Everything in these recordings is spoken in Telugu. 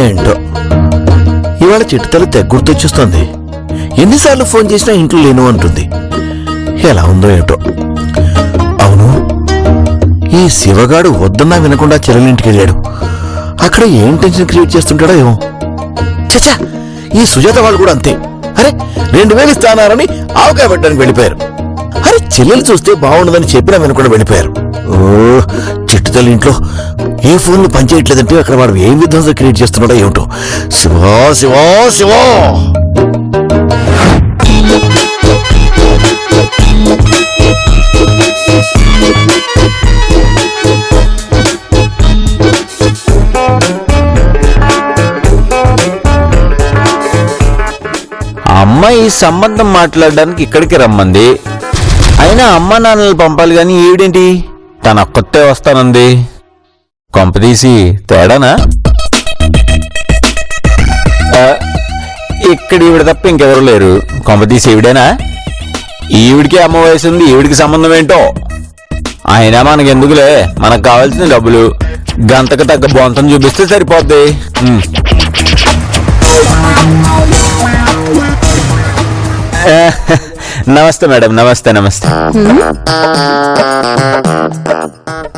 ఏంటో ఇవాళ చిట్టుతల్లి తెగ గుర్తొచ్చేస్తుంది. ఎన్నిసార్లు ఫోన్ చేసినా ఇంట్లో లేను అంటుంది. ఎలా ఉందో ఏటో. అవును, ఈ శివగాడు వద్దన్నా వినకుండా చెల్లెలింటికి వెళ్ళాడు. అక్కడ ఏం టెన్షన్ క్రియేట్ చేస్తుంటాడో ఏమో. చచ్చా, ఈ సుజాత వాళ్ళు కూడా అంతే. అరే 2000 ఇస్తానారని ఆవకాయ పెట్టడానికి వెళ్ళిపోయారు. అరే చెల్లెలు చూస్తే బాగుండదని చెప్పినా వినకుండా వెళ్ళిపోయారు. ఓ చిట్టుతల్లి ఇంట్లో ఏ ఫోన్లు పనిచేయట్లేదంటే అక్కడ వాడు ఏం విధ్వంసం క్రియేట్ చేస్తున్నాడో ఏమిటో. శివా శివా శివా. అమ్మ ఈ సంబంధం మాట్లాడడానికి ఇక్కడికి రమ్మంది. అయినా అమ్మ నాన్నలు పంపాలి గాని ఈవిడేంటి తన ఒక్కతే వస్తానంది. కొంపదీసి తేడానా? ఇక్కడ ఈవిడ తప్ప ఇంకెవరు లేరు. కొంపదీసి ఈవిడేనా? ఈవిడికి అమ్మ వయసు ఉంది, ఈవిడికి సంబంధం ఏంటో. అయినా మనకెందుకులే, మనకు కావాల్సిన డబ్బులు గంతకు తగ్గ బొంతం చూపిస్తే సరిపోద్ది. నమస్తే మేడం. నమస్తే నమస్తే.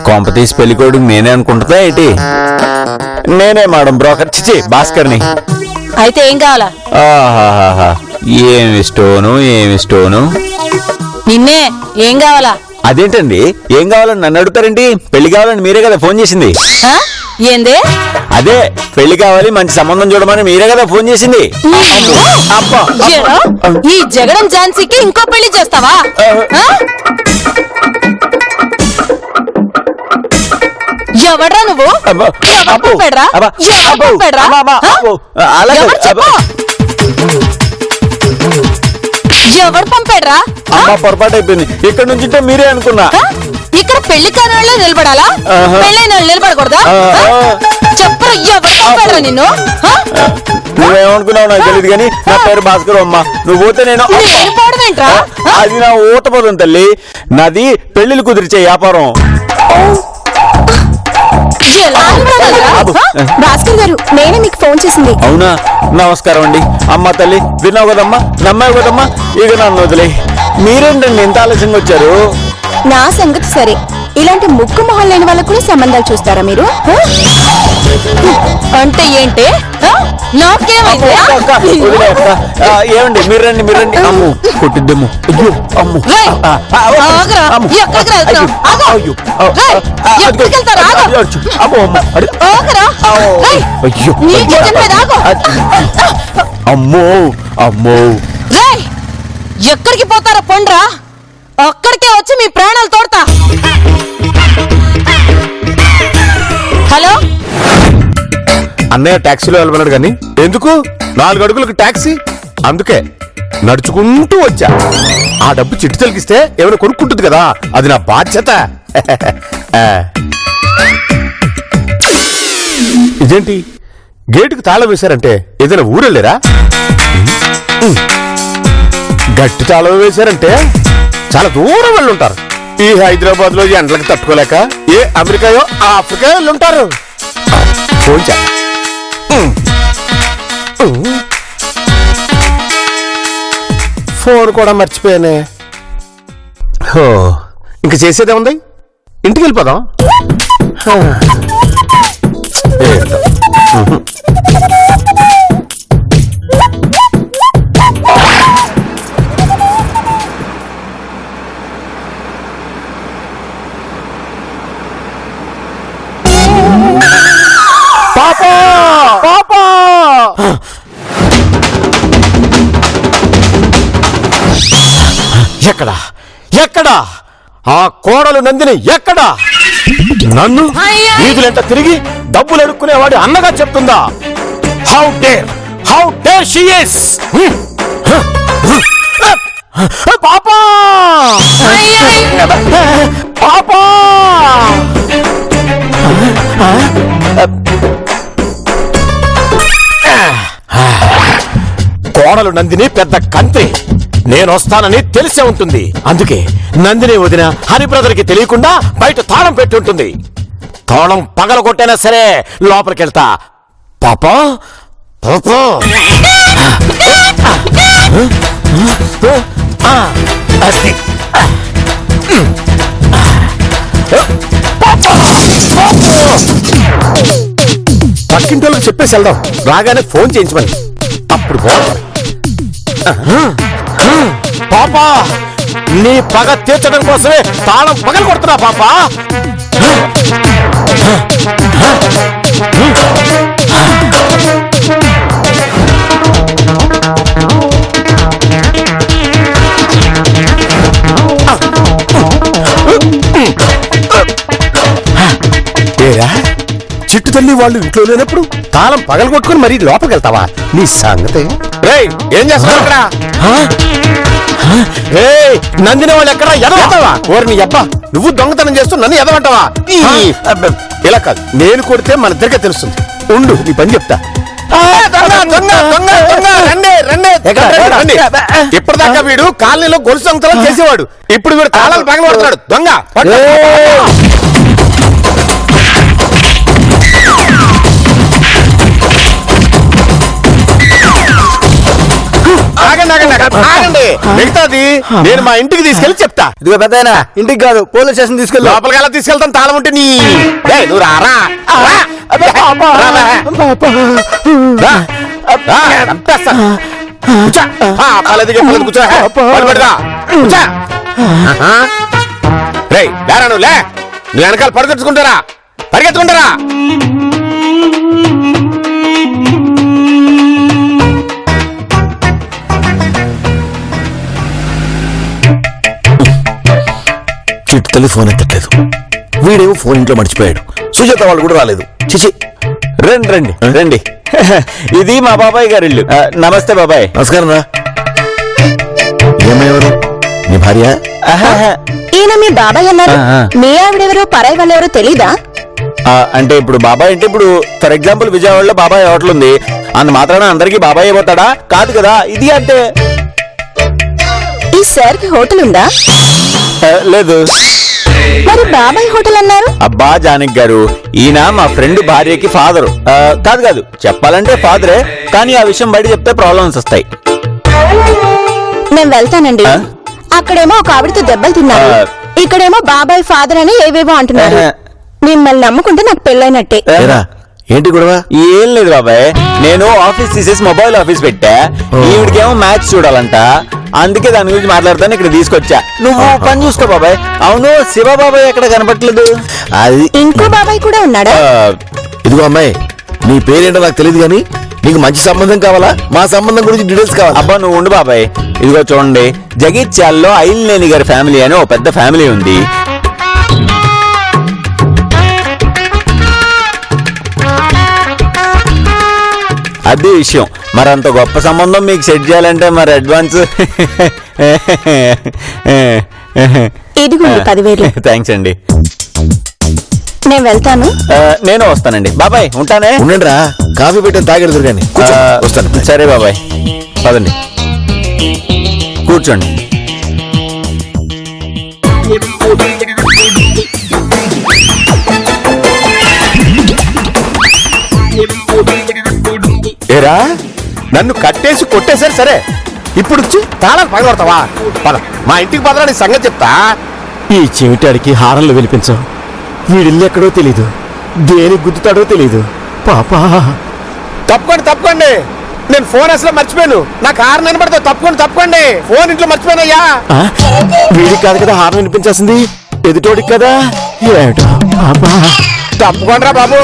కొంపతీసి పెళ్లికోడుకు నేనే అనుకుంటుందా ఏంటి? నేనే మేడం, బ్రోకర్ చిచి భాస్కర్ని. అయితే ఏం కావాలా? ఏమి స్టోను నిన్నే ఏం కావాలా? అదేంటండి ఏం కావాలని నన్ను అడుగుతారండి? పెళ్లి కావాలని మీరే కదా ఫోన్ చేసింది. ఏందే? అదే పెళ్లి కావాలి, మంచి సంబంధం చూడమని మీరే కదా ఫోన్ చేసింది. ఈ జగడం ఝాన్సీకి ఇంకో పెళ్లి చేస్తావా? ఎవడ్రా నువ్వు? ఎవడు పంపాడ్రా? పొరపాటు అయిపోయింది. ఇక్కడ నుంచి మీరే అనుకున్నా. ఇక్కడ పెళ్లి కాని వాళ్ళే నిలబడాలా? పెళ్ళైన వాళ్ళు నిలబడకూడదా? చెప్పరా, ఎవరు పంపాడ్రా నిన్ను? నువ్వేమనుకున్నావు నాకు తెలియదు కానీ నా పేరు భాస్కర్ అమ్మ. నువ్వు పోతే నేను పోవడమేంట్రా? అది నా ఊతపోతుంది తల్లి. నాది పెళ్లిళ్ళు కుదిరిచే వ్యాపారం. భాస్కర్ గారు, నేనే మీకు ఫోన్ చేసింది. అవునా? నమస్కారం అండి. అమ్మ తల్లి విన్నావు కదమ్మా, నమ్మావు కదమ్మా. ఇక నన్ను వదిలే. మీరేంటండి ఇంత ఆలస్యంగా వచ్చారు? నా సంగతి సరే, ఇలాంటి ముక్కు మొహం లేని వాళ్ళకు కూడా సంబంధాలు చూస్తారా మీరు? అంటే ఏంటి? ఏమండి మీరు రండి, మీరు రండి. అమ్ము కొట్టిద్దేమో. అయ్యో అమ్ము. అమ్మో అమ్మో. ఎక్కడికి పోతారా? పొండ్రా, అక్కడికే వచ్చి మీ ప్రాణాలు తోడతా. హలో అన్నయ్య టాక్సీలో వెళ్ళమన్నాడు కానీ ఎందుకు 4 అడుగులకు టాక్సీ? అందుకే నడుచుకుంటూ వచ్చా. ఆ డబ్బు చిట్టు తలిగిస్తే ఏమైనా కొనుక్కుంటుంది కదా, అది నా బాధ్యత. ఇదేంటి గేటుకు తాళం వేశారంటే ఏదైనా ఊరెళ్ళారా? గట్టి తాళం వేశారంటే చాలా దూరం వెళ్ళుంటారు. ఈ హైదరాబాద్ లో ఎండలకు తట్టుకోలేక ఏ అమెరికాయో ఆఫ్రికా వెళ్ళుంటారు. ఫోన్ కూడా మర్చిపోయానే. ఇంక చేసేదే ఉంది, ఇంటికి వెళ్ళిపోదాం. ఎక్కడా ఎక్కడా ఆ కోడలు నందిని? ఎక్కడా? నన్ను వీధులెంట తిరిగి డబ్బులు అడుక్కునేవాడి అన్నగా చెప్తుందా? How dare she is! పాపా పాపా! కోడలు నందిని పెద్ద కంత్రి. నేనొస్తానని తెలిసే ఉంటుంది. అందుకే నందిని వదిన హరి బ్రదర్ కి తెలియకుండా బయట తాళం పెట్టి ఉంటుంది. తాళం పగలగొట్టైనా సరే లోపలికెళ్తా. పాపా పాపా అస్తి పక్కింటోళ్ళకి చెప్పేసి వెళ్దాం, రాగానే ఫోన్ చేయించమని. అప్పుడు బాగుంటుంది. పాపా నీ పగ తీర్చడం కోసమే తాళం పగలు కొడుతున్నా పాపా. ఏరా చిట్టు తల్లి వాళ్ళు ఇంట్లో లేనప్పుడు తాళం పగలు కొట్టుకుని మరీ లోపలికి వెళ్తావా? నీ సంగతి రేయ్ ఏం చేస్తావు ఇక్కడ? నందిని వాళ్ళు ఎక్కడ ఎదవంటావా? ఓరి నీ అబ్బా, నువ్వు దొంగతనం చేస్తూ నన్ను ఎదవంటావా? ఇలా కాదు, నేను కొడితే మన ఇద్దరికే తెలుస్తుంది. ఉండు నీ పని చెప్తా. ఇప్పటిదాకా వీడు కాలనీలో గొలుసు దొంగతనం చేసేవాడు, ఇప్పుడు వీడు తాళాలు పగల కొడతాడు. దొంగ ఆగండి, మిగతాది నేను మా ఇంటికి తీసుకెళ్లి చెప్తా. ఇదిగో పెద్దాయనా, ఇంటికి కాదు పోలీస్ స్టేషన్ తీసుకెళ్ళి. లోపలికి ఎలా తీసుకెళ్తాను? తాళం ఉంటే నీ నువ్వు రారా. నువ్వు వెనకాల పరిగెత్తుకుంటారా? పరిగెత్తుకుంటారా? చిట్టు తల్లి ఫోన్ ఎత్తట్లేదు, వీడేమో ఫోన్ ఇంట్లో మర్చిపోయాడు. సుజాత వాళ్ళు కూడా రాలేదు. చిచి, రండి రండి రండి, ఇది మా బాబాయ్ గారి ఇల్లు. నమస్తే బాబాయ్. నమస్కారం రా. ఏమయ్యవరు నీ భార్య? ఈయన మీ బాబాయ్ అన్నారు. మీ ఆవిడెవరో పరాయి వాళ్ళెవరో తెలీదా? అంటే ఇప్పుడు బాబాయ్ అంటే ఇప్పుడు ఫర్ ఎగ్జాంపుల్ విజయవాడలో బాబాయ్ హోటల్ ఉంది, అందు మాత్రాన అందరికి బాబాయ్ అయిపోతాడా? కాదు కదా. ఇది అంటే ఈ సార్ కి హోటల్ ఉందా? లేదు. మరి బాబాయ్ హోటల్ అన్నారు? అబ్బా జానకి గారు, ఈయన మా ఫ్రెండ్ భార్యకి ఫాదరు. కాదు కాదు, చెప్పాలంటే ఫాదరే, కానీ ఆ విషయం బయట చెప్తే ప్రాబ్లమ్స్ వస్తాయి. నేను వెళ్తానండి. అక్కడేమో ఒక ఆవిడతో దెబ్బలు తిన్నారు, ఇక్కడేమో బాబాయ్ ఫాదర్ అని ఏవేవో అంటున్నారు. మిమ్మల్ని నమ్ముకుంటే నాకు పెళ్ళైనట్టే. ఏంటి గొడవ? ఏం లేదు బాబాయ్, నేను ఆఫీస్ తీసేసి మొబైల్ ఆఫీస్ పెట్టా. ఈవిడికేమో మ్యాచ్ చూడాలంట, అందుకే దాని గురించి మాట్లాడతాను ఇక్కడ తీసుకొచ్చా. నువ్వు పని చూసుకో బాబాయ్. అవును, శివ బాబాయ్ ఎక్కడ కనపట్లేదు? అది ఇంకో బాబాయ్ కూడా ఉన్నాడా? ఇదిగో అమ్మాయి, నీ పేరేంటో నాకు తెలియదు కానీ నీకు మంచి సంబంధం కావాలా? మా సంబంధం గురించి డీటెయిల్స్ కావాలా? అబ్బా నువ్వు ఉండు బాబాయ్. ఇదిగో చూడండి, జగిత్యాల్లో ఐల్నేని గారి ఫ్యామిలీ అని ఓ పెద్ద ఫ్యామిలీ ఉంది. అదే విషయం. మరి అంత గొప్ప సంబంధం మీకు సెట్ చేయాలంటే మరి అడ్వాన్స్ ఇదిగోండి 10,000. థ్యాంక్స్ అండి. నేను వెళ్తాను. నేను వస్తానండి బాబాయ్. ఉంటానే. ఉండండి రా, కాఫీ పెట్టని తాగెడుతురు కానీ వస్తాను. సరే బాబాయ్, పదండి కూర్చోండి. ఏరా నన్ను కట్టేసి కొట్టేశారు సరే, ఇప్పుడు వచ్చి తాళాలు పగలగొడతావా? పద మా ఇంటికి పదరా, నీ సంగతి చెప్తా. ఈ చెవిటాడికి హారంలో వినిపించవు, వీడిల్లు ఎక్కడో తెలీదు, దేనికి గుద్దుతాడో తెలీదు. పాపా తప్పుకోండి తప్పుకోండి, నేను ఫోన్ అసలు మర్చిపోయాను. నాకు హారం వినపడతావు. తప్పుకోండి తప్పుకోండి, ఫోన్ ఇంట్లో మర్చిపోయానయ్యా. వీడికి కాదు కదా హారం వినిపించాల్సింది, ఎదుటోడికి కదా. ఏమిటో పాపా, తప్పుకోండిరా బాబు,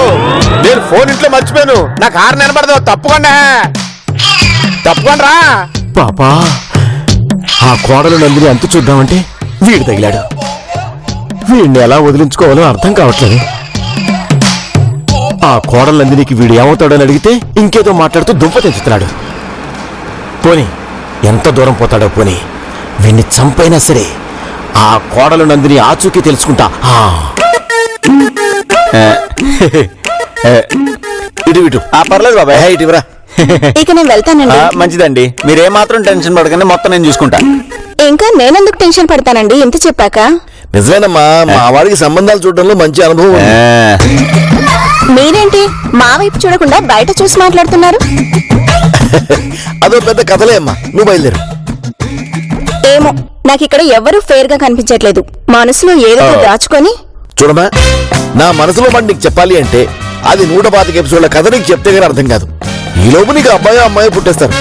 నేను ఫోన్ ఇంట్లో మర్చిపోయాను. నాకు హారం వినపడతావు. తప్పుకోండి తప్పుకోండిరా. పాపా ఆ కోడలు నందిని అంతు చూద్దామంటే వీడు తగిలాడు. వీడిని ఎలా వదిలించుకోవాలో అర్థం కావట్లేదు. ఆ కోడలు నందినికి వీడు ఏమవుతాడో అని అడిగితే ఇంకేదో మాట్లాడుతూ దుంప తెంచుతున్నాడు. పోనీ ఎంత దూరం పోతాడో పోనీ, వీడిని చంపైనా సరే ఆ కోడలు నందిని ఆచూకీ తెలుసుకుంటా. ఇటు ఇటు. పర్లేదు బాబాయ్, ఇటువరా. ఇక నేను వెళ్తానండి. మంచిదండి, మీరేమాత్రం టెన్షన్ పడకండి, మొత్తం నేను చూసుకుంటా. ఇంకా నేనెందుకు టెన్షన్ పడతానండి ఇంత చెప్పాక? నిజమేనమ్మా మా వాడికి సంబంధాలు చూడడంలో మంచి అనుభవం ఉంది. మీరేంటి మా వైపు చూడకుండా బయట చూసి మాట్లాడుతున్నారు? అదో పెద్ద కథలే అమ్మా, నువ్వు బయలుదేరు. ఏమో నాకు ఇక్కడ ఎవరూ ఫేర్ గా కనిపించట్లేదు. మనసులో ఏదో దాచుకొని. చూడమ్మా, నా మనసులో మాట నీకు చెప్పాలి అంటే అది 125 ఎపిసోడ్ల కథ నీకు చెప్తే గానీ అర్థం కాదు. ఈ లోపు నీకు అమ్మాయి పుట్టేస్తారు.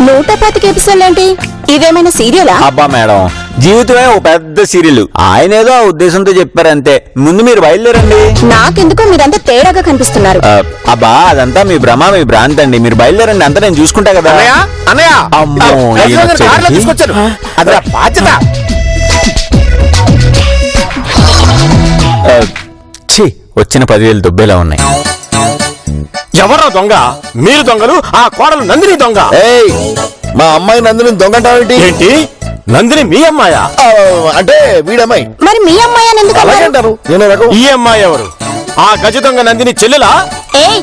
125 ఎపిసోడ్లు ఏంటి? ఇదేమైనా సీరియలా? అబ్బా మేడం, జీవితమే ఒక పెద్ద సీరియల్. ఆయన ఏదో ఆ ఉద్దేశంతో చెప్పారంతే. ముందు మీరు బయలుదేరండి. నాకెందుకో మీరంతా తేడాగా కనిపిస్తున్నారు. అబ్బా అదంతా మీ భ్రమ, మీ భ్రాంతి అండి. మీరు బయలుదేరండి, అంతా నేను చూసుకుంటా కదా. అన్నయ్య అమ్మో, ఈయన వచ్చేసరికి. తీసుకొచ్చాను, అది నా బాధ్యత. ఛీ, వచ్చిన 10,000 దుబ్బేలా ఉన్నాయి. ఎవరో దొంగ? మీరు దొంగలు, ఆ కోడలు నందిని దొంగ. ఏయ్, మా అమ్మాయి నందిని దొంగంటావేంటి? ఏంటి, నందిని మీ అమ్మాయా? అంటే వీడమ్మాయి. మరి మీ అమ్మాయి అని ఎందుకు అలాగే అన్నారు? అంటారు. నేను రకం. ఈ అమ్మాయి ఎవరు? ఆ గజ దొంగ నందిని చెల్లెలా? ఏయ్,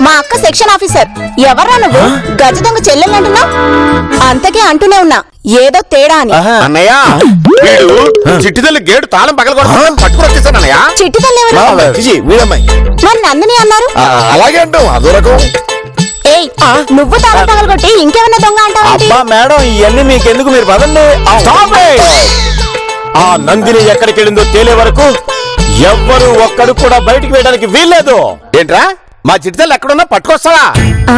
మా అక్క సెక్షన్ ఆఫీసర్. ఎవరా నువ్వు? గజ దొంగ చెల్లెలంటున్నావు? అంతకే అంటూనే ఉన్నా ఏదో తేడా అని. అన్నయ్య, వీడు చిట్టితల్లి గేటు తాళం పగలగొడతాను పట్టుకుని వచ్చేసాను అన్నయ్య. చిట్టి తల్లి ఎవరు? చిచి, వీడమ్మాయి. మరి నందిని అన్నారు. అలాగే అంటాం, అదో రకం. ఏయ్, నువ్వు తాళం పగలగొట్టి ఇంకేమన్నా దొంగ అంటావేంటి? అబ్బా మేడం, ఇవన్నీ మీకెందుకు, మీరు పదండి. Stop it! ఆ నందిని ఎక్కడికి వెళ్ళిందో తేలే వరకు ఎవ్వరు ఒక్కడు కూడా బయటికి వేయడానికి వీల్లేదు. ఏంట్రా, మా చిట్టితల్లి ఎక్కడున్నా పట్టుకొస్తావా? ఆ?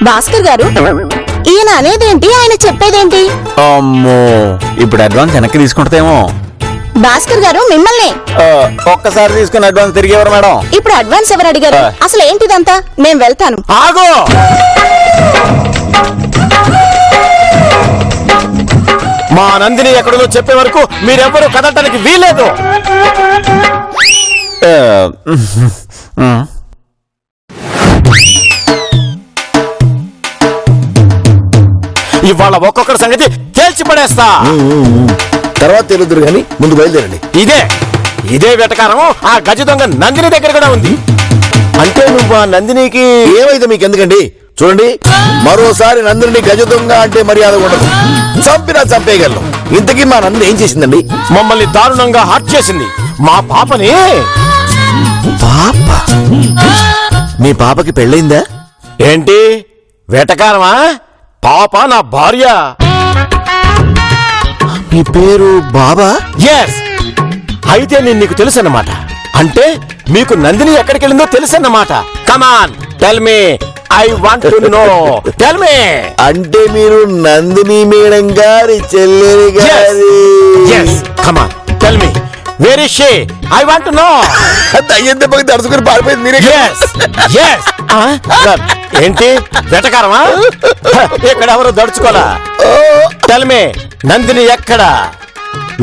భాస్కర్ గారు, ఈయన అనేదేంటి, ఆయన చెప్పేదేంటి? అమ్మో, ఇప్పుడు అడ్వాన్స్ వెనక్కి తీసుకుంటామేమో. భాస్కర్ గారు మిమ్మల్ని ఒక్కసారి తీసుకుని అడ్వాన్స్ తిరిగి ఎవరు మేడం? ఇప్పుడు అడ్వాన్స్ ఎవరు అడిగారు? అసలు ఏంటిదంతా? నేను వెళ్తాను. ఆగు! మా నందిని ఎక్కడుందో చెప్పే వరకు మీరెవ్వరూ కదలటానికి వీల్లేదు. ఇవాళ ఒక్కొక్కరి సంగతి తేల్చి పడేస్తా. తర్వాత తెలుదురు గాని ముందు బయలుదేరండి. ఇదే వెటకారం ఆ గజ దొంగ నందిని దగ్గర కూడా ఉంది. అంటే నువ్వు ఆ నందినికి ఏమైతే మీకు ఎందుకండి? చూడండి, మరోసారి నందిని గజ దొంగ అంటే మర్యాద ఉండదు. చంపేయగలను. ఇంతకీ మా నందిని ఏం చేసిందండి? మమ్మల్ని దారుణంగా హర్ట్ చేసింది. మా పాపని. పాప? మీ పాపకి పెళ్ళైందా? ఏంటి వెటకారమా? పాప నా భార్య. మీ పేరు బాబా? ఎస్. అయితే నేను నీకు తెలుసన్నమాట. అంటే మీకు నందిని ఎక్కడికి వెళ్ళిందో తెలుసన్నమాట. Come on tell me, I want to know. Tell me. అంటే మీరు నందిని మేడం గారి చెల్లెలి గారి? Yes, come on tell me. Where is she? I want to know. అయ్యంత పక్కన తడుచుకుని పారిపోయింది మీరే. Yes yes. ఏంటి వెటకారమా? ఇక్కడ ఎవరు దడుచుకోలా. టెల్ మీ, నందిని ఎక్కడ?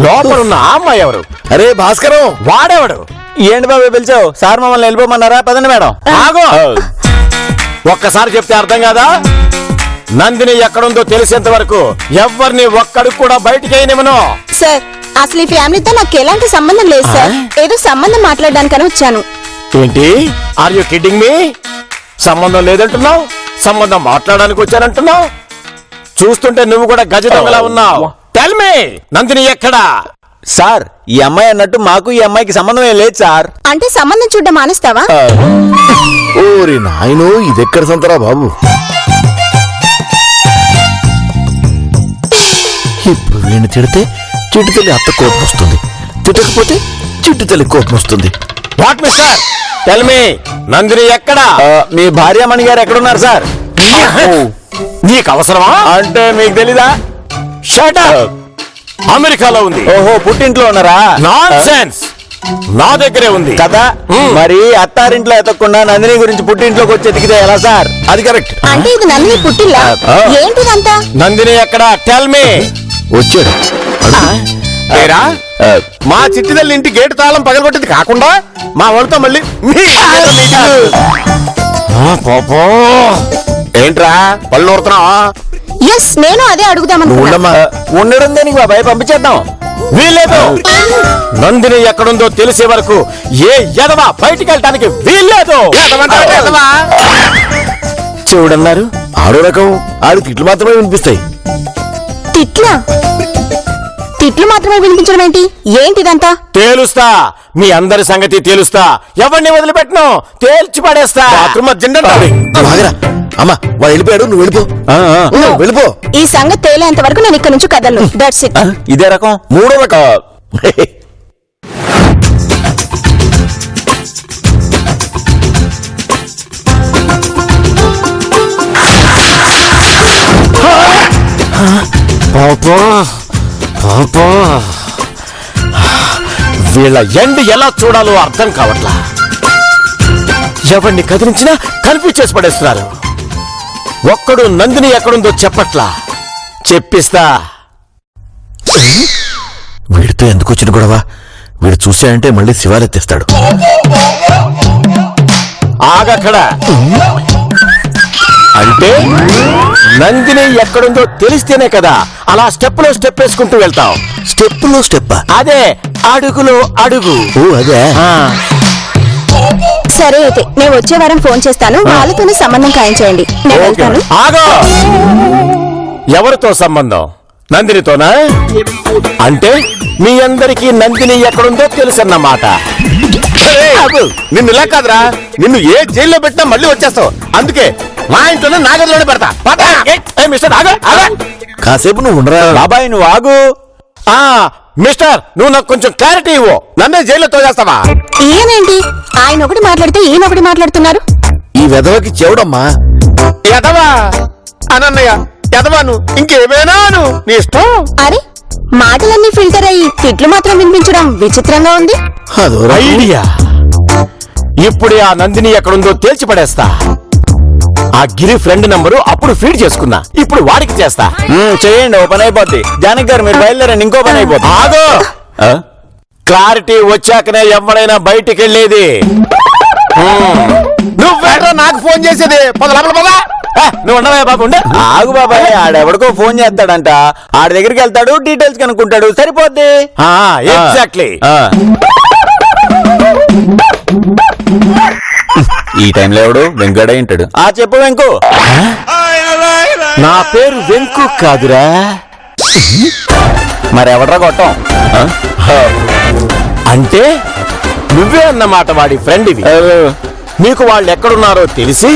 లోపల ఉన్న ఆ అమ్మాయి ఎవరు? అరే భాస్కరం, వాడెవడు? ఏంటి బాబు పిలిచావు? సార్ మమ్మల్ని వెళ్ళిపోమన్నారా? పదండి మేడం. ఆగో, ఒక్కసారి చెప్తే అర్థం కాదా? నందిని ఎక్కడుందో తెలిసేంత వరకు ఎవ్వరిని ఒక్కడు కూడా బయటికి అయినమను. సార్, అసలు ఈ ఫ్యామిలీతో నాకు ఎలాంటి సంబంధం లేదు సార్. ఏదో సంబంధం మాట్లాడడానికని వచ్చాను. ఏంటి, ఆర్ యు కిడ్డింగ్ మీ? సంబంధం లేదంటున్నావు, సంబంధం మాట్లాడడానికి వచ్చానంటున్నావు. చూస్తుంటే నువ్వు కూడా గజ దొంగలా ఉన్నావు. టెల్ మీ, నందిని ఎక్కడా? సార్, ఈ అమ్మాయి అన్నట్టు మాకు ఈ అమ్మాయికి సంబంధం ఏం లేదు సార్. అంటే సంబంధం చూడడం మానేస్తావా? ఓరి నాయనో, ఇదెక్కడ సంతరా బాబు. ఇప్పుడు వీణ్ణి తిడితే చిట్టు తల్లి అత్త కోపం వస్తుంది, తిట్టకపోతే చిట్టు తల్లి కోపం వస్తుంది. What mister, tell me, Nandini ఎక్కడా? మీ భార్యామణి గారు ఎక్కడున్నారు సార్? నీకు అవసరమా? అంటే మీకు తెలీదా? Shut up. అమెరికాలో ఉంది. ఓహో, పుట్టింట్లో ఉన్నారా? నాన్సెన్స్. నా దగ్గరే ఉంది కదా. మరి అత్తారింట్లో ఎతకుండా నందిని గురించి పుట్టింట్లోకి వచ్చి ఎతికితే ఎలా సార్? అది కరెక్ట్. అంటే ఇది నందిని పుట్టిల్లా? ఏంటిదంతా? నందిని ఎక్కడ? Tell me. వచ్చాడు. ఏరా, మా చిట్టిదల్లి ఇంటి గేటు తాళం పగలగొట్టింది కాకుండా మా వాళ్ళతో మళ్ళీ ఏంట్రా పళ్ళు ఊరుతున్నావా? ఎస్, నేను అదే అడుగుదామనుకున్నా. ఉండమ్మా. ఉండడం దేనికి బాబాయ్, పంపించేద్దాం. వీల్లేదు. నందిని ఎక్కడుందో తెలిసే వరకు ఏ ఎదవా బయటికి వెళ్ళటానికి వీల్లేదు. చూడన్నారు, ఆరో రకం. ఆడి తిట్లు మాత్రమే వినిపిస్తాయి. తిట్లా? తిట్లు మాత్రమే వినిపించడం ఏంటి? ఏంటిదంతా? తేలుస్తా, మీ అందరి సంగతి తేలుస్తా. ఎవరిని వదిలిపెట్టను, తేల్చి పడేస్తా. బాత్రూమ్ అర్జెంట్ అంటారు. ఆగరా అమ్మా, వాడు వెళ్ళిపోయాడు, నువ్వు వెళ్ళిపో. వెళ్ళిపో. ఈ సంగతి తేలేంత వరకు నేను ఇక్కడ నుంచి కదలను. That's it. ఇదే రకం. మూడో రకం. పాపా పాపా, వీళ్ళ ఎండ్ ఎలా చూడాలో అర్థం కావట్లా. ఎవరిని కదిలించినా కన్ఫ్యూజ్ చేసి పడేస్తున్నారు. ఒక్కడు నందిని ఎక్కడుందో చెప్పట్లా. చెప్పిస్తా. వీడితో ఎందుకు వచ్చిన గొడవ? వీడు చూశాడంటే మళ్ళీ శివాలెత్తేస్తాడు. ఆగక్కడ. అంటే నందిని ఎక్కడుందో తెలిస్తేనే కదా అలా స్టెప్ లో స్టెప్ వేసుకుంటూ వెళ్తాం. స్టెప్ లో స్టెప్. అదే అడుగులో అడుగు. ఓ అదే. సరే అయితే నేను వచ్చే వారం ఫోన్ చేస్తాను. వాళ్ళతోనే సంబంధం ఖాయం చేయండి. నేను వెళ్తాను. ఆగో. ఎవరితో సంబంధం? నందినితోనా? అంటే మీ అందరికీ నందిని ఎక్కడుందో తెలుసన్నమాట. నిన్ను ఇలా కాదురా, నిన్ను ఏ జైల్లో పెట్టినా మళ్ళీ వచ్చేస్తావు. అందుకే మా ఇంట్లోనే నా గదిలోనే పెడతా. మిస్టర్ ఆగు, ఆగు. కాసేపు నువ్వు ఉండరా. బాబాయ్ నువ్వు ఆగు. మిస్టర్, నువ్వు నాకు కొంచెం క్లారిటీ ఇవ్వు. నన్నే జైల్లో తోచేస్తావా? ఈయనేంటి ఆయన ఒకటి మాట్లాడితే ఈయన ఒకటి మాట్లాడుతున్నారు? ఈ వెధవకి చెవుడమ్మా. ఎదవా అనన్నయ్య, ఎదవాను ఇంకేమైనాను నీ ఇష్టం. అరే మాటలన్నీ ఫిల్టర్ అయ్యి తిట్లు మాత్రం వినిపించడం విచిత్రంగా ఉంది. అదో రకం. ఐడియా. ఇప్పుడే ఆ నందిని ఎక్కడుందో తేల్చి పడేస్తా. ఆ గిరి ఫ్రెండ్ నంబరు అప్పుడు ఫీడ్ చేసుకున్నా, ఇప్పుడు వాడికి చేస్తా. చేయండి, ఓ పని అయిపోద్ది. జానకి గారు మీరు బయలుదేరండి, ఇంకో పని అయిపోద్ది. ఆగో. క్లారిటీ వచ్చాకనే ఎవరైనా బయటికి వెళ్ళేది. నువ్వేట్రా నాకు ఫోన్ చేసేది? పద లోపల పద. నువ్వు ఉండవా బాబు? ఉండే. ఆగు బాబాయ్, ఆడెవడికో ఫోన్ చేస్తాడంట. ఆడి దగ్గరికి వెళ్తాడు, డీటెయిల్స్ కనుక్కుంటాడు, సరిపోద్ది. ఎగ్జాక్ట్లీ. ఈ టైంలో ఎవడు వెంకట ఉంటాడు. చెప్పు వెంకు. నా పేరు వెంకు కాదురా. మరి ఎవడ్రా కొట్టం? అంటే నువ్వే అన్నమాట వాడి ఫ్రెండ్ ఇవి. నీకు వాళ్ళు ఎక్కడున్నారో తెలిసి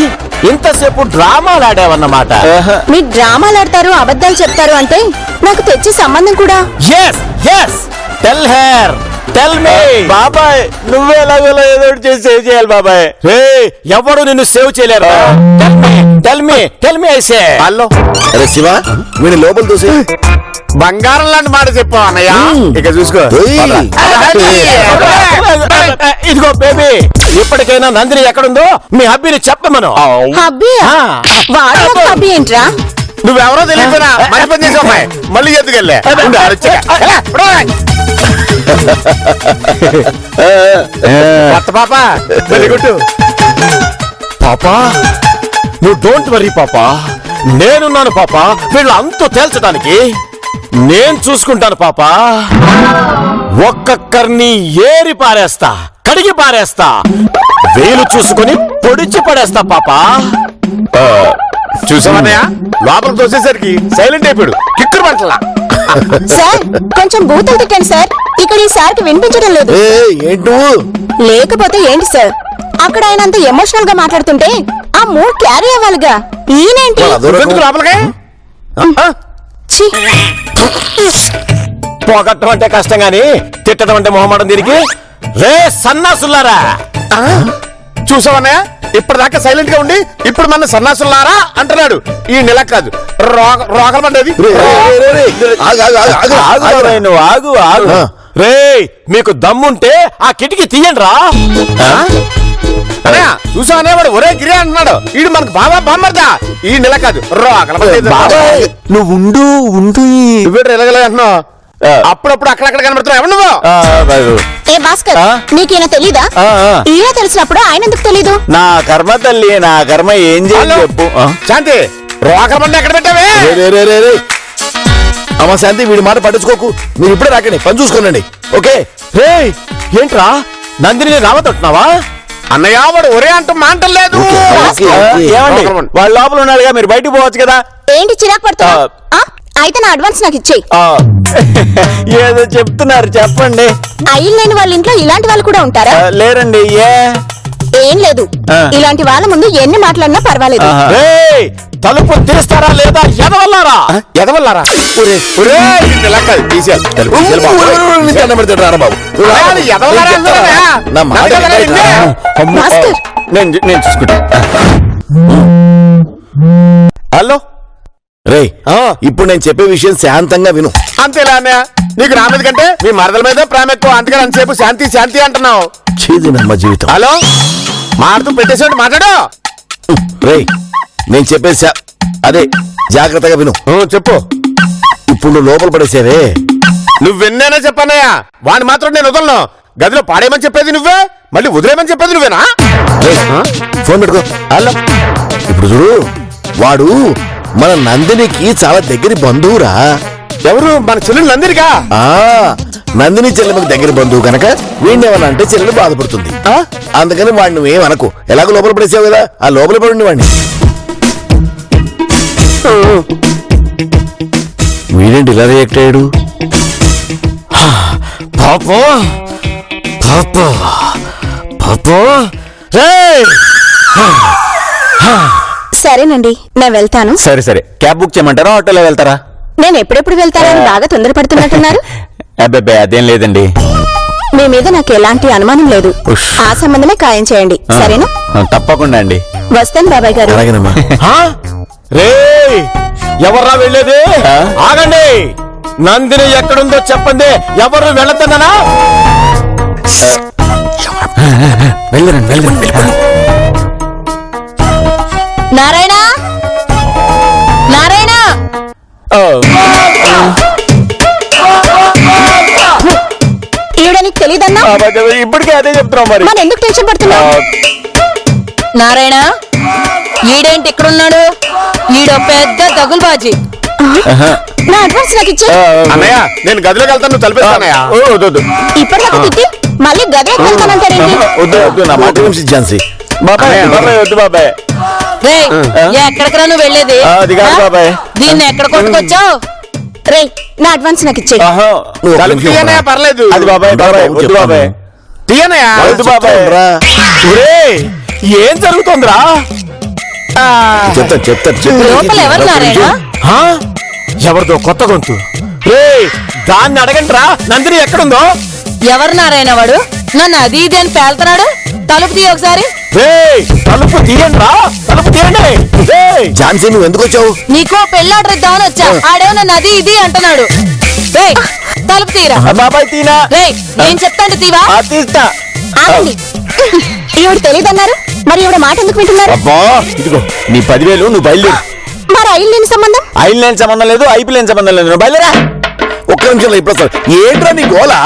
ఇంతసేపు డ్రామాలు ఆడావన్నమాట. మీరు డ్రామాలు ఆడతారు, అబద్ధాలు చెప్తారు అంటే నాకు తెచ్చే సంబంధం కూడా. yes yes tell her tell me. బాబాయ్ నువ్వే ఎలాగోలా ఏదో ఒకటి చేసి సేవ్ చేయాలి బాబాయ్. ఎవడు నిన్ను సేవ్ చేయలేరు. tell me I say. Hello అరే శివ, వీడి లోపల చూసి బంగారం లాంటి మాట చెప్పు అన్నయ్య. ఇక చూసుకో. ఇదిగో బేబీ, ఇప్పటికైనా నందిని ఎక్కడుందో మీ హబ్బీని చెప్పమను. హబ్బీ? వాడు ఒక హబ్బీ ఏంట్రా? నువ్వెవరో తెలియదురా. మంచి పని చేసావు అమ్మాయి. మళ్ళీ ఎత్తుకెళ్ళే. కొత్త పాప వెరీ గుడ్. పాపా నువ్వు డోంట్ వరీ పాపా, నేనున్నాను పాపా. వీళ్ళ అంతు తేల్చడానికి నేను చూసుకుంటాను పాపా. ఒక్కొక్కరిని ఏరి పారేస్తా, కడిగి పారేస్తా, వేలు చూసుకుని పొడిచి పడేస్తా పాపా. చూసావన్నయ్య, లోపల తోసేసరికి సైలెంట్ అయిపోయాడు. కిక్కురు పట్టలా. సార్ కొంచెం బూతులు తిట్టండి సార్, ఇక్కడ ఈ సార్కి వినిపించడం లేదు. ఏంటూ? లేకపోతే ఏంటి సార్, అక్కడ ఆయన అంత ఎమోషనల్ గా మాట్లాడుతుంటే ఆ మూడ్ క్యారీ అవ్వాలిగా. ఈయనేంటి? లోపలికి ఛీ! పోగొట్టడం అంటే కష్టం గాని తిట్టడం అంటే మొహమాటం తిరిగి. రే సన్నాసులారా, చూసావన్నయ్య ఇప్పటిదాకా సైలెంట్ గా ఉండి ఇప్పుడు మన సన్నాసులారా అంటున్నాడు. ఈ నెల కాదు రోగం పడ్డది. నువ్వు ఆగు ఆగు. రే మీకు దమ్ముంటే ఆ కిటికీ తీయండి రా. చూసా అనేవాడు ఒరే గిరి అంటున్నాడు. ఈడు మనకు బాబా బామ్మర్దా. ఈ నెల కాదు రోగల నువ్వు ఉండు ఉండు. ఎలాగలే అంటున్నావు. అప్పుడప్పుడు అక్కడక్కడ కనబడుతున్నావు. ఎవరు నువ్వు? ఏ భాస్కర్, నీకేనా తెలీదా? ఈయన తెలిసినప్పుడు ఆయన ఎందుకు తెలీదు? నా కర్మ తల్లి, నా కర్మ ఏం చేయాలి చెప్పు. శాంతి, రోకల బండి ఎక్కడ పెట్టావే? అమ్మా శాంతి, వీడి మాట పట్టించుకోకు. మీరు ఇప్పుడే రాకండి, పని చూసుకోనండి. ఓకే. రే ఏంట్రా నందిని రావతొట్టున్నావా? అన్నయ్య వాడు ఒరే అంటూ మాంటలేదు. ఏమండి, వాళ్ళ లోపల ఉన్నాడుగా, మీరు బయటకు పోవచ్చు కదా. ఏంటి చిరాకు పడుతున్నావు? అయితే నా అడ్వాన్స్ నాకు ఇచ్చేయి. ఏదో చెప్తున్నారు చెప్పండి. అయ్యి లేని వాళ్ళ ఇంట్లో ఇలాంటి వాళ్ళు కూడా ఉంటారా? లేరండి. ఏం లేదు, ఇలాంటి వాళ్ళ ముందు ఎన్ని మాట్లాడినా పర్వాలేదు. ఏయ్, తలుపు తీస్తారా లేదా? ఎదవల్లారా ఎదవల్లారా మాస్టర్, నేను చూసుకుంటా. హలో రే, ఇప్పుడు నేను చెప్పే విషయం శాంతంగా విను. అంతేలా అన్నయ్య, నీకు నా మీద కంటే మీ మరదల మీద ప్రేమ ఎక్కువ, అందుకని అంతసేపు శాంతి శాంతి అంటున్నావు. చీది నమ్మ జీవితం. హలో, మారుతూ పెట్టేసాడు, మాట్లాడు. రే, నేను చెప్పేది అదే జాగ్రత్తగా విను. చెప్పు. ఇప్పుడు నువ్వు లోపల పడేసేవే, నువ్వెన్నైనా చెప్పన్నయ్యా, వాడిని మాత్రం నేను వదలను. గదిలో పాడేయమని చెప్పేది నువ్వే, మళ్ళీ వదిలేయమని చెప్పేది నువ్వేనా? ఫోన్ పెట్టుకో. హలో, ఇప్పుడు చూడు, వాడు మన నందినికి చాలా దగ్గరి బంధువురా. ఎవరు? మన చెల్లెలు నందినికా? నందిని చెల్లెలకు దగ్గర బంధువు కనుక వీడిని ఏమన్నా అంటే చెల్లెలు బాధపడుతుంది. అందుకని వాడిని నువ్వేం అనకు. ఎలాగో లోపల పడేసావు కదా, ఆ లోపల పడి వాడిని. వీడేంటి ఇలా రియాక్ట్ అయ్యాడు? పాపో పాపో పాపో. సరేనండి, నేను వెళ్తాను. సరే సరే, క్యాబ్ బుక్ చేయమంటారా, ఆటోలో వెళ్తారా? నేను ఎప్పుడెప్పుడు వెళ్తానని బాగా తొందరపడుతున్నట్టున్నారు. అబ్బాయి అదేం లేదండి. మీ మీద నాకు ఎలాంటి అనుమానం లేదు. ఆ సంబంధమే ఖాయం చేయండి, సరేనా? తప్పకుండా అండి. వస్తాను బాబాయ్ గారు. అలాగేనమ్మా. రే, ఎవర్రా వెళ్ళేది? ఆగండి, నందిని ఎక్కడుందో చెప్పండి. ఎవరు వెళుతున్నానా? వెళ్ళరండి వెళ్ళరండి. నారాయణ, నారాయణ, ఈవిడ నీకు తెలీదన్నా? ఇప్పటికే అదే చెప్తున్నావు మరి. మరి ఎందుకు టెన్షన్ పడుతున్నావు? నారాయణ, ఈడేంటి ఇక్కడున్నాడు? ఈడో పెద్ద దగులుబాజీ. నా అడ్వాన్స్ నాకు ఇచ్చే. అన్నయ్య, నేను గదిలోకి వెళ్తాను, నువ్వు తలిపేస్తానయ్యా. ఇప్పటిదాకా తిట్టి మళ్ళీ గదిలోకి వెళ్తానంటారేంటి? వద్దు వద్దు, నా మాట ఝాన్సీ. బాబాయ్ బాబాయ్ వద్దు బాబాయ్. రే, ఎక్కడికి రా నువ్వు వెళ్ళేది? అది కాదు బాబాయ్. దీన్ని ఎక్కడ కొట్టుకొచ్చావు? రే, నా అడ్వాన్స్ నాకు ఇచ్చే. తలుపు తీయనయ్యా, పర్లేదు. అది బాబాయ్ బాబాయ్ వద్దు బాబాయ్. తీయనయ్యా. వద్దు బాబాయ్. ఏం జరుగుతుందిరా? లోపల ఎవరు నారాయణ? ఎవరిదో కొత్త గొంతు. దాన్ని అడగండి రా, నందిని ఎక్కడుందో. ఎవరు నారాయణ వాడు? నన్ను అది ఇది అని పేలుతున్నాడు. తలుపు తీయ ఒకసారి. తలుపు తీయండి రా, తలుపు తీయండి. ఝాన్సీ, నువ్వు ఎందుకు వచ్చావు? నీకో పెళ్ళార్డర్ ఇద్దామని వచ్చా. ఆడేమో నన్ను అది ఇది అంటున్నాడు. తలుపు తీరా. బాబాయ్ తీనా? నేను చెప్తాండి తీవా. తీస్తా. ఆగండి, ఈవిడ తెలియదన్నారు, మరి ఈవిడ మాట ఎందుకు వింటున్నారు? అబ్బా, ఇదిగో నీ 10,000, నువ్వు బయలుదేరు. మరి ఐలు లేని సంబంధం? ఐలు లేని సంబంధం లేదు, ఐపీ లేని సంబంధం లేదు, నువ్వు బయలుదేరా. ఒక్క నిమిషంలో ఇప్పుడు వస్తాను. ఏంట్రా నీ గోలా?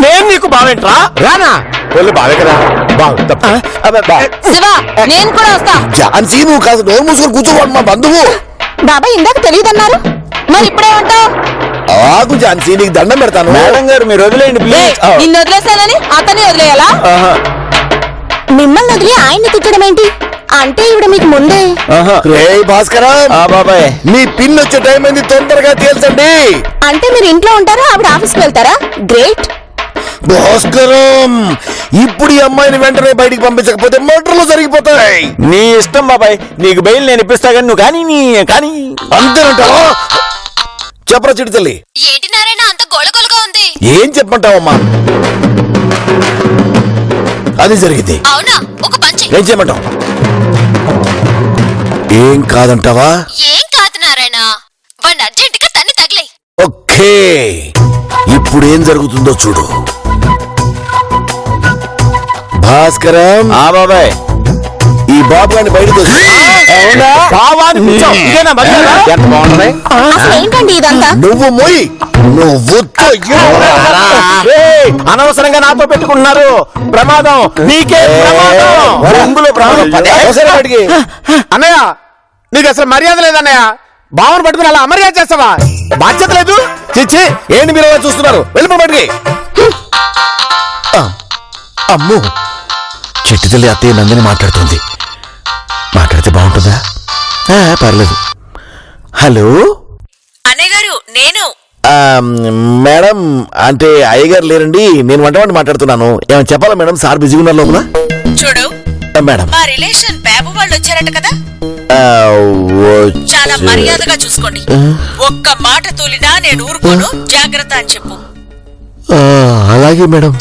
నేను నీకు బావేంట్రా? రానా ఒళ్ళు బావే కదా. శివ, నేను కూడా వస్తా. ఝాన్సీ, నువ్వు కాదు నోరు మూసుకొని కూర్చోవాడు, మా బంధువు. బాబాయ్ ఇందాక తెలియదన్నారు, మరి ఇప్పుడేమంటావు? ఆగు ఝాన్సీ, నీకు దండం పెడతాను. మేడం గారు మీరు వదిలేయండి ప్లీజ్. నిన్ను వదిలేసానని అతన్ని వదిలేయాలా? మిమ్మల్ని వదిలి ఆయన్ని తిట్టడం ఏంటి? అంటే ఈవిడ మీకు ముందే. రే భాస్కరం, బాబాయ్ మీ పిన్ వచ్చే టైం అయింది, తొందరగా తేల్చండి. అంటే మీరు ఇంట్లో ఉంటారా, ఆవిడ ఆఫీస్కి వెళ్తారా? గ్రేట్. భాస్కరం, ఇప్పుడు ఈ అమ్మాయిని వెంటనే బయటికి పంపించకపోతే మర్డర్లు జరిగిపోతాయి. నీ ఇష్టం బాబాయ్, నీకు బెయిల్ నేను ఇప్పిస్తా కానీ నువ్వు కానీ అంతేనంటావా? చెప్పరా చిట్టి తల్లి. ఏంటి నారాయణ అంత గోళగోలుగా ఉంది? ఏం చెప్పమంటావమ్మా? అది జరిగింది. అవునా? ఒక పంచి. ఏం చేయమంటావు? ఏం కాదంటావా? ఏం కాదు నారాయణ, వాడిని అర్జెంటుగా తన్ని తగిలే. ఓకే, ఇప్పుడు ఏం జరుగుతుందో చూడు. భాస్కరం, బాబాయ్ ఈ బాబు గారిని బయటకు అసలు ఏంటండి ఇదంతా? నువ్వు మొయ్యి, నువ్వు అనవసరంగా నాతో పెట్టుకుంటున్నారు. ప్రమాదం, నీకే ప్రమాదం. అన్నయ్య, నీకు అసలు మర్యాద లేదన్నయ్య. బావను పట్టుకుని అలా అమర్యాద చేస్తావా? బాధ్యత లేదు. చిచ్చి, ఏంటి మీరు అలా చూస్తున్నారు? వెళ్ళిపో బయటికి. అమ్మో, చెట్టు తల్లి అత్తయ్య నందిని మాట్లాడుతుంది. మాట్లాడితే బాగుంటుందా? పర్లేదు. హలో అన్నయ్యగారు, నేను ఆ, మేడం, అంటే అయ్యగారు లేరండి, నేను వంటవాడిని మాట్లాడుతున్నాను. ఏమైనా చెప్పాలా మేడం? సార్ బిజీగా ఉన్నారు లోపల. చూడు, మేడం మా రిలేషన్ బాబు వాళ్ళు వచ్చారట కదా, ఆ, చాలా మర్యాదగా చూసుకోండి. ఒక్క మాట తూలినా నేను ఊరుకోను, జాగ్రత్త అని చెప్పు. అలాగే మేడం.